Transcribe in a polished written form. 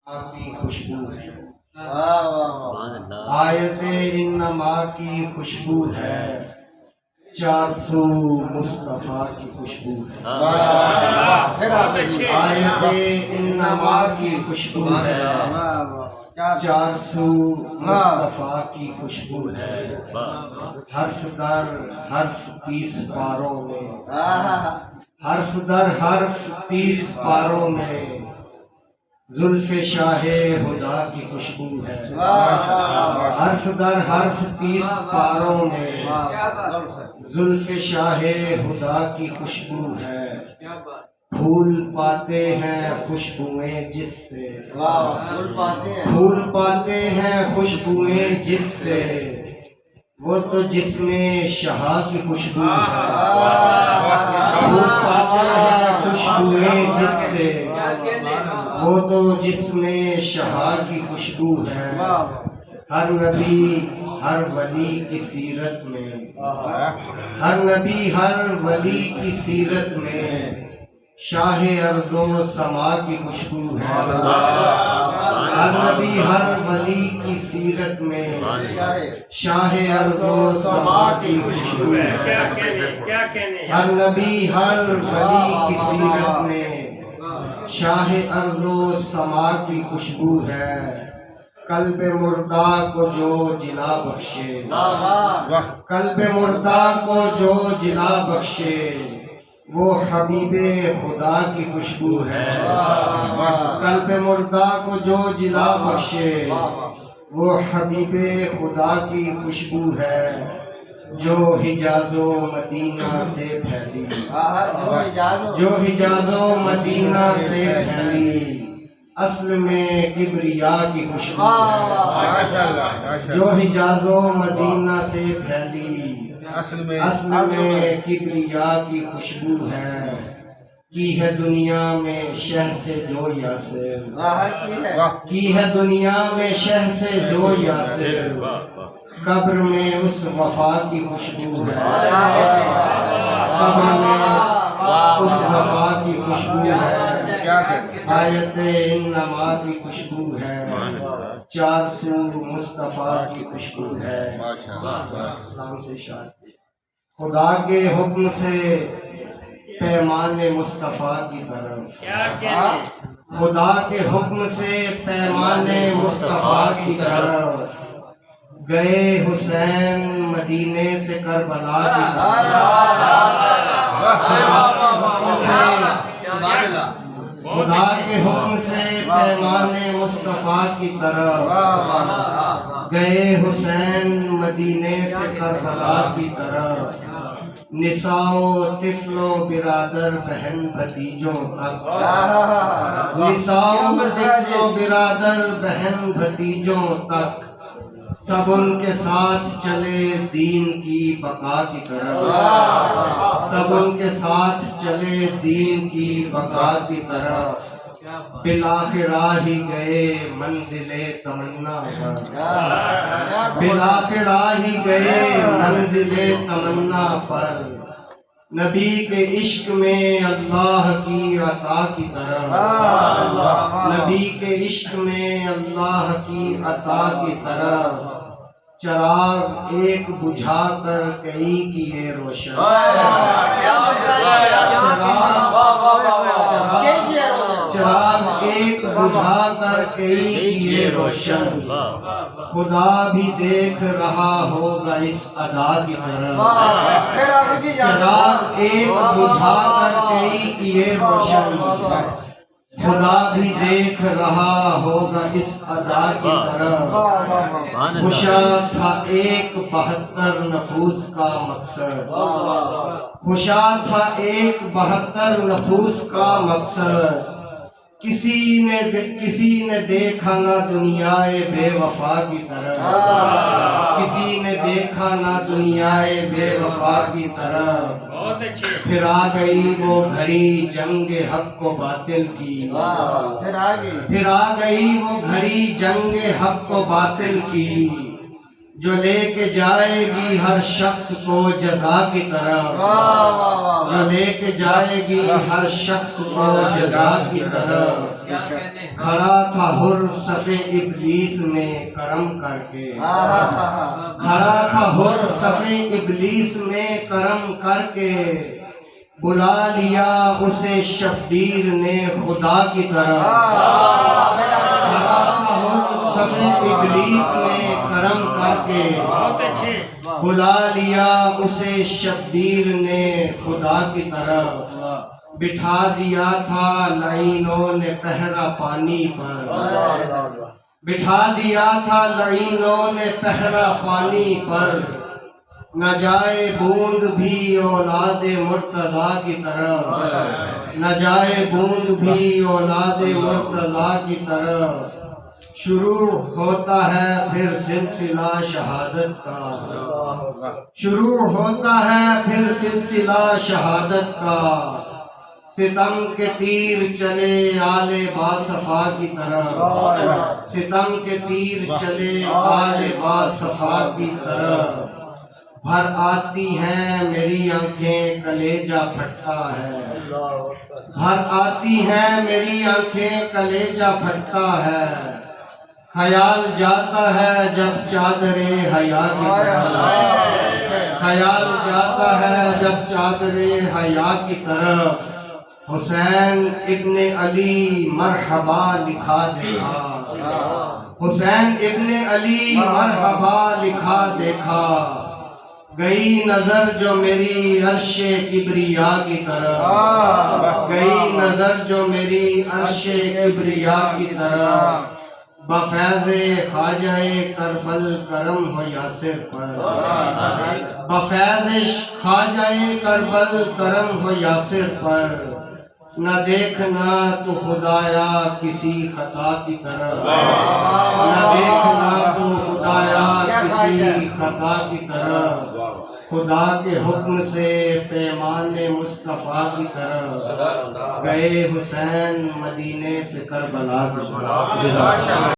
کی خوشبو ہے، سبحان اللہ۔ آیت انما کی خوشبو ہے، 400 مصطفیٰ کی خوشبو ہے، آیت انما کی خوشبو ہے، 400 مصطفیٰ کی خوشبو ہے، حرف در حرف 30 پاروں میں، حرف در حرف 30 پاروں میں زلف شاہ خدا کی خوشبو ہے، حرف در حرف 30 پاروں میں زلف شاہ خدا کی خوشبو ہے، پھول پاتے ہیں خوشبوئیں جس سے، پھول پاتے ہیں خوشبوئیں جس سے، وہ تو جسم شہا کی خوشبو ہے، پھول پاتے ہیں خوشبوئیں جس سے، وہ تو جسم شہا کی خوشبو ہے، ہر نبی ہر ولی کی سیرت میں، ہر نبی ہر ولی کی سیرت میں شاہ ارض و سما کی خوشبو ہے، ہر نبی ہر ولی کی سیرت میں شاہ ارض و سما کی خوشبو ہے، ہر نبی ہر ولی کی سیرت میں شاہ ارض و سما کی خوشبو ہے، قلب مردہ کو جو جلا بخشے، قلب مردہ کو جو جلا بخشے وہ حبیب خدا کی خوشبو ہے، قلب مردہ کو جو جلا بخشے وہ حبیب خدا کی خوشبو ہے، جو حجاز و مدینہ سے پھیلی، جو حجاز و مدینہ سے پھیلی اصل میں کبریا کی خوشبو ہے، جو حجاز و مدینہ سے پھیلی اصل میں کبریا کی خوشبو ہے، کی ہے دنیا میں شہ سے جو یاسر، کی ہے دنیا میں شہ سے جو یاسر، قبر میں اس وفا کی خوشبو ہے، قبر میں اس وفا کی خوشبو ہے، آیت انما کی خوشبو ہے، 400 مصطفیٰ کی خوشبو ہے، اسلام سے اشارت۔ خدا کے حکم سے پیمان مصطفیٰ کی طرف، خدا کے حکم سے پیمان مصطفیٰ کی طرف گئے حسین مدینے سے کربلا کی طرف، خدا کے حکم سے پیمان مصطفیٰ کی طرف گئے حسین مدینے سے کربلا کی طرف، نساء و طفل و برادر بہن بھتیجوں تک، نساء و طفل و برادر بہن بھتیجوں تک سب ان کے ساتھ چلے دین کی بقا کی طرف، سب ان کے ساتھ چلے دین کی بقا کی طرف، بالآخرہ ہی گئے منزل تمنا پر، بالآخرہ ہی گئے منزل تمنا پر، نبی کے عشق میں اللہ کی عطا کی طرف، نبی کے عشق میں اللہ کی عطا کی طرف، چراغ ایک بجھا کر کئی کیے روشن، چراغ ایک بجھا کر کئی کیے روشن، خدا بھی دیکھ رہا ہوگا اس ادا کی طرف، چراغ ایک بجھا کر کئی کیے روشن، خدا بھی دیکھ رہا ہوگا اس ادا کی طرف، خوشا تھا ایک 72 نفوس کا مقصد، خوشا تھا ایک 72 نفوس کا مقصد، کسی نے دیکھا نہ دنیا بے وفا کی طرف، کسی نے دیکھا نہ دنیا بے وفا کی طرف، پھر آ گئی وہ گھڑی جنگ حق و باطل کی، پھر آ گئی وہ گھڑی جنگ حق و باطل کی، جو لے کے جائے گی ہر شخص کو جزا کی طرف، جو لے کے جائے گی ہر شخص کو جزا کی طرف۔ کھڑا تھا حر صف ابلیس میں کرم کر کے، کھڑا تھا حر صف ابلیس میں کرم کر کے، بلا لیا اسے شبیر نے خدا کی طرف۔ کھڑا تھا حر صف ابلیس میں کرم کر کے، بلا لیا اسے شبیر نے خدا کی طرف۔ بٹھا دیا تھا لعینوں نے پہرا پانی پر، بٹھا دیا تھا لعینوں نے پہرا پانی پر، نہ جائے بوند بھی اولاد مرتضیٰ کی طرف، نہ جائے بوند بھی اولاد مرتضیٰ کی طرف۔ شروع ہوتا ہے پھر سلسلہ شہادت کا، شروع ہوتا ہے پھر سلسلہ شہادت کا، ستم کے تیر چلے آل باصفا کی طرف، ستم کے تیر چلے آل باصفا کی طرف۔ بھر آتی ہیں میری آنکھیں کلیجہ پھٹتا ہے، بھر آتی ہیں میری آنکھیں کلیجہ پھٹتا ہے، خیال جاتا ہے جب چادر حیا کی طرف، خیال جاتا ہے جب چادر حیا کی طرف۔ حسین ابن علی مرحبا لکھا دیکھا، حسین ابن علی مرحبا لکھا دیکھا، گئی نظر جو میری عرش کبریا کی طرف، گئی نظر جو میری عرش کبریا کی طرف۔ بفیض خواجہ کربل کرم ہو یاسر پر، بفیض خواجہ کربل کرم ہو یاسر پر، نہ دیکھنا تو خدایا کسی خطا کی طرف، نہ دیکھنا تو خدایا کسی خطا کی طرف۔ خدا کے حکم سے پیمان مصطفیٰ کی طرف، گئے حسین مدینے سے کربلا کی طرف۔